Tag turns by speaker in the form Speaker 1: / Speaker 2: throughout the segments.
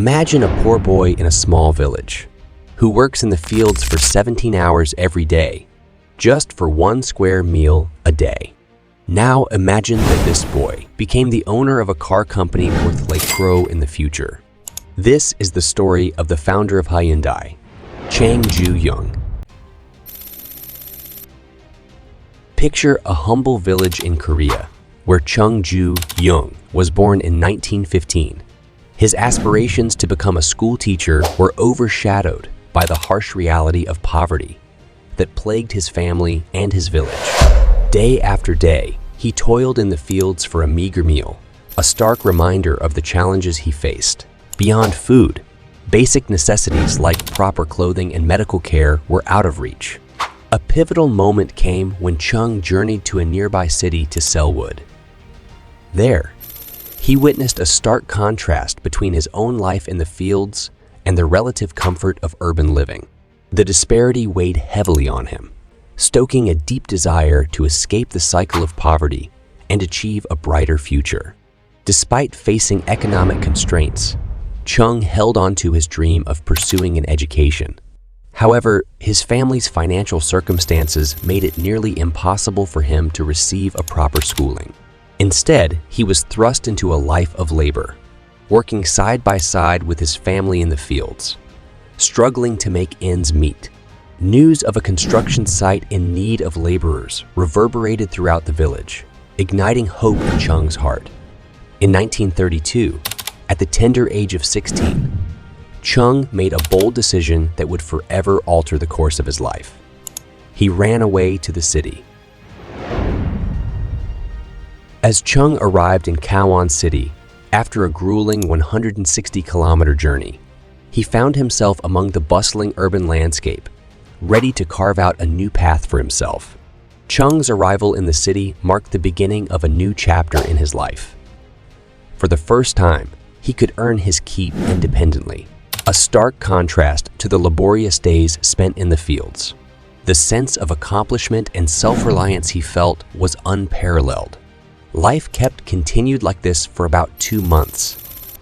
Speaker 1: Imagine a poor boy in a small village who works in the fields for 17 hours every day, just for one square meal a day. Now imagine that this boy became the owner of a car company worth like crow in the future. This is the story of the founder of Hyundai, Chung Ju Yung. Picture a humble village in Korea where Chung Ju Yung was born in 1915. His aspirations to become a school teacher were overshadowed by the harsh reality of poverty that plagued his family and his village. Day after day, he toiled in the fields for a meager meal, a stark reminder of the challenges he faced. Beyond food, basic necessities like proper clothing and medical care were out of reach. A pivotal moment came when Chung journeyed to a nearby city to sell wood. There, he witnessed a stark contrast between his own life in the fields and the relative comfort of urban living. The disparity weighed heavily on him, stoking a deep desire to escape the cycle of poverty and achieve a brighter future. Despite facing economic constraints, Chung held on to his dream of pursuing an education. However, his family's financial circumstances made it nearly impossible for him to receive a proper schooling. Instead, he was thrust into a life of labor, working side by side with his family in the fields, struggling to make ends meet. News of a construction site in need of laborers reverberated throughout the village, igniting hope in Chung's heart. In 1932, at the tender age of 16, Chung made a bold decision that would forever alter the course of his life. He ran away to the city. As Chung arrived in Kowon City, after a grueling 160-kilometer journey, he found himself among the bustling urban landscape, ready to carve out a new path for himself. Chung's arrival in the city marked the beginning of a new chapter in his life. For the first time, he could earn his keep independently, a stark contrast to the laborious days spent in the fields. The sense of accomplishment and self-reliance he felt was unparalleled. Life continued like this for about 2 months,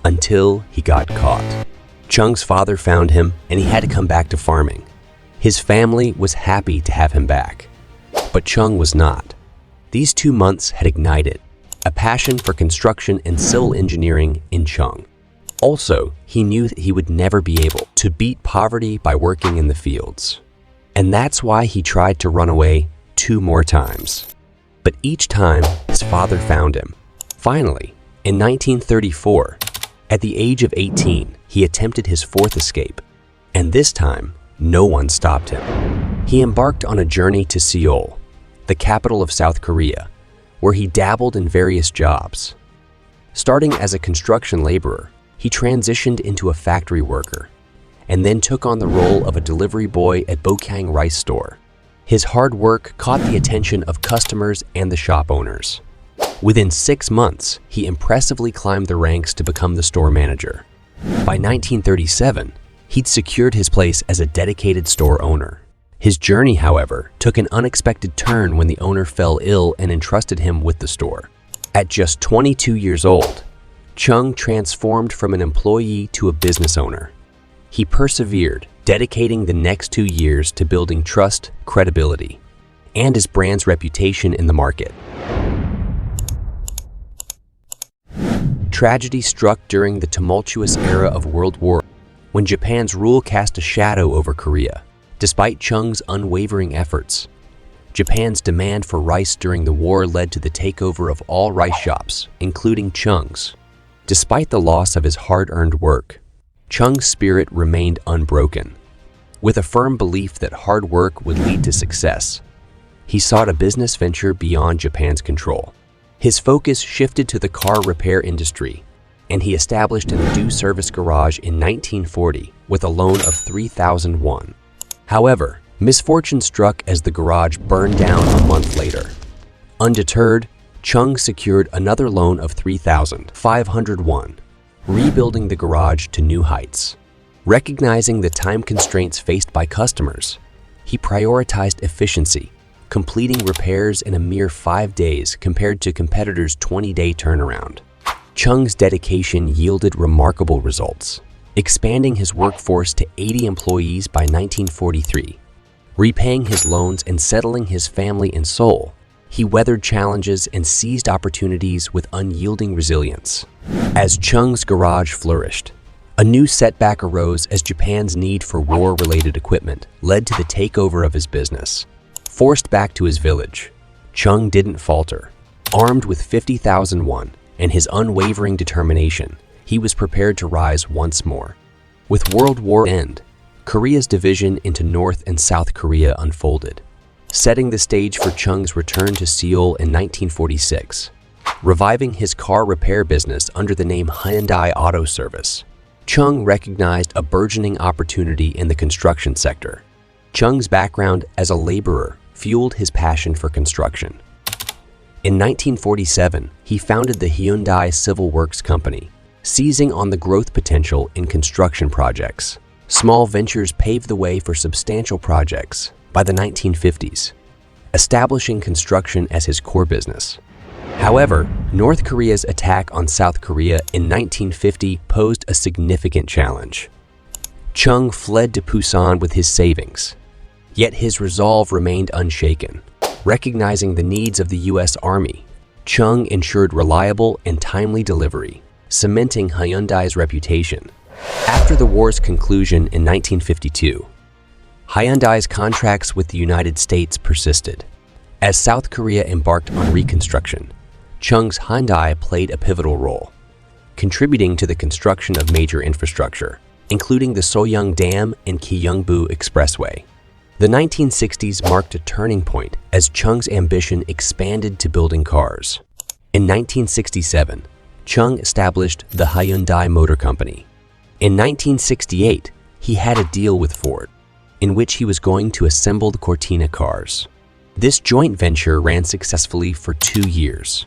Speaker 1: until he got caught. Chung's father found him, and he had to come back to farming. His family was happy to have him back, but Chung was not. These 2 months had ignited a passion for construction and civil engineering in Chung. Also, he knew that he would never be able to beat poverty by working in the fields. And that's why he tried to run away 2 more times. But each time, his father found him. Finally, in 1934, at the age of 18, he attempted his 4th escape. And this time, no one stopped him. He embarked on a journey to Seoul, the capital of South Korea, where he dabbled in various jobs. Starting as a construction laborer, he transitioned into a factory worker, and then took on the role of a delivery boy at Bokang Rice Store. His hard work caught the attention of customers and the shop owners. Within 6 months, he impressively climbed the ranks to become the store manager. By 1937, he'd secured his place as a dedicated store owner. His journey, however, took an unexpected turn when the owner fell ill and entrusted him with the store. At just 22 years old, Chung transformed from an employee to a business owner. He persevered, dedicating the next 2 years to building trust, credibility, and his brand's reputation in the market. Tragedy struck during the tumultuous era of World War I, when Japan's rule cast a shadow over Korea. Despite Chung's unwavering efforts, Japan's demand for rice during the war led to the takeover of all rice shops, including Chung's. Despite the loss of his hard-earned work, Chung's spirit remained unbroken. With a firm belief that hard work would lead to success, he sought a business venture beyond Japan's control. His focus shifted to the car repair industry, and he established an Ado service garage in 1940 with a loan of 3,000 won. However, misfortune struck as the garage burned down a month later. Undeterred, Chung secured another loan of 3,500 won, rebuilding the garage to new heights. Recognizing the time constraints faced by customers, he prioritized efficiency, completing repairs in a mere 5 days compared to competitors' 20-day turnaround. Chung's dedication yielded remarkable results. expanding his workforce to 80 employees by 1943. Repaying his loans and settling his family in Seoul, he weathered challenges and seized opportunities with unyielding resilience. As Chung's garage flourished, a new setback arose as Japan's need for war-related equipment led to the takeover of his business. Forced back to his village, Chung didn't falter. Armed with 50,000 won and his unwavering determination, he was prepared to rise once more. With World War end, Korea's division into North and South Korea unfolded, setting the stage for Chung's return to Seoul in 1946. Reviving his car repair business under the name Hyundai Auto Service, Chung recognized a burgeoning opportunity in the construction sector. Chung's background as a laborer fueled his passion for construction. In 1947, he founded the Hyundai Civil Works Company, seizing on the growth potential in construction projects. Small ventures paved the way for substantial projects by the 1950s, establishing construction as his core business. However, North Korea's attack on South Korea in 1950 posed a significant challenge. Chung fled to Busan with his savings, yet his resolve remained unshaken. Recognizing the needs of the U.S. Army, Chung ensured reliable and timely delivery, cementing Hyundai's reputation. After the war's conclusion in 1952, Hyundai's contracts with the United States persisted. As South Korea embarked on reconstruction, Chung's Hyundai played a pivotal role, contributing to the construction of major infrastructure, including the Soyang Dam and Gyeongbu Expressway. The 1960s marked a turning point as Chung's ambition expanded to building cars. In 1967, Chung established the Hyundai Motor Company. In 1968, he had a deal with Ford, in which he was going to assemble the Cortina cars. This joint venture ran successfully for 2 years,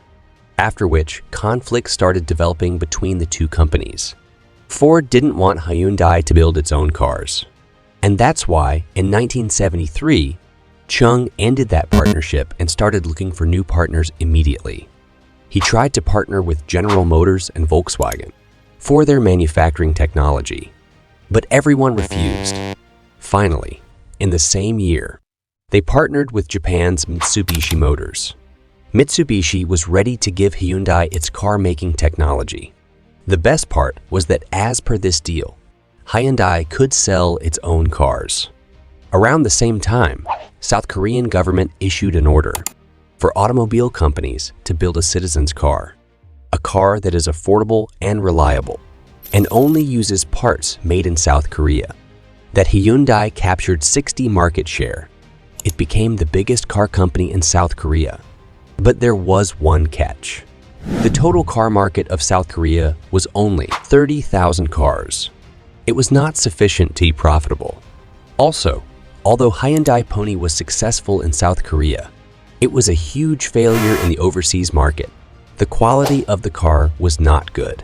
Speaker 1: after which conflicts started developing between the two companies. Ford didn't want Hyundai to build its own cars, and that's why, in 1973, Chung ended that partnership and started looking for new partners immediately. He tried to partner with General Motors and Volkswagen for their manufacturing technology, but everyone refused. Finally, in the same year, they partnered with Japan's Mitsubishi Motors. Mitsubishi was ready to give Hyundai its car-making technology. The best part was that as per this deal, Hyundai could sell its own cars. Around the same time, South Korean government issued an order for automobile companies to build a citizen's car, a car that is affordable and reliable, and only uses parts made in South Korea. That Hyundai captured 60% market share. It became the biggest car company in South Korea. But there was one catch. The total car market of South Korea was only 30,000 cars. It was not sufficient to be profitable. Also, although Hyundai Pony was successful in South Korea, it was a huge failure in the overseas market. The quality of the car was not good.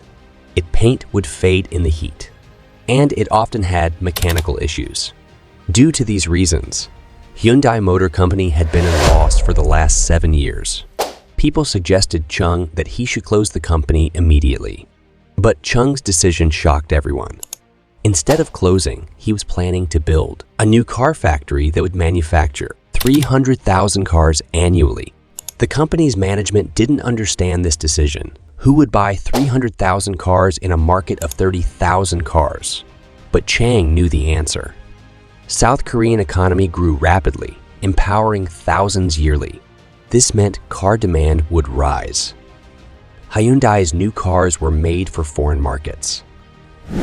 Speaker 1: Its paint would fade in the heat, and it often had mechanical issues. Due to these reasons, Hyundai Motor Company had been in loss for the last 7 years. People suggested Chung that he should close the company immediately. But Chung's decision shocked everyone. Instead of closing, he was planning to build a new car factory that would manufacture 300,000 cars annually. The company's management didn't understand this decision. Who would buy 300,000 cars in a market of 30,000 cars? But Chang knew the answer. South Korean economy grew rapidly, empowering thousands yearly. This meant car demand would rise. Hyundai's new cars were made for foreign markets.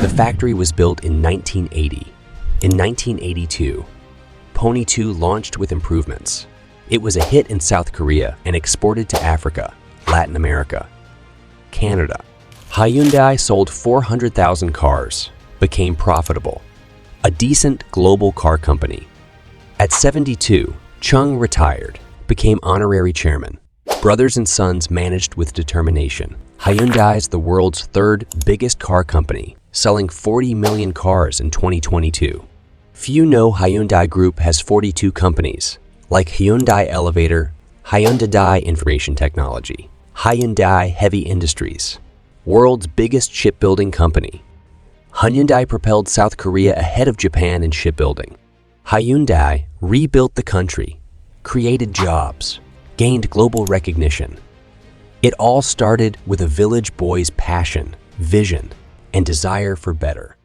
Speaker 1: The factory was built in 1980. In 1982, Pony 2 launched with improvements. It was a hit in South Korea and exported to Africa, Latin America, Canada. Hyundai sold 400,000 cars, became profitable, a decent global car company. At 72, Chung retired, became honorary chairman. Brothers and sons managed with determination. Hyundai is the world's third biggest car company, selling 40 million cars in 2022. Few know Hyundai Group has 42 companies, like Hyundai Elevator, Hyundai Information Technology, Hyundai Heavy Industries, world's biggest shipbuilding company, Hyundai propelled South Korea ahead of Japan in shipbuilding. Hyundai rebuilt the country, created jobs, gained global recognition. It all started with a village boy's passion, vision, and desire for better.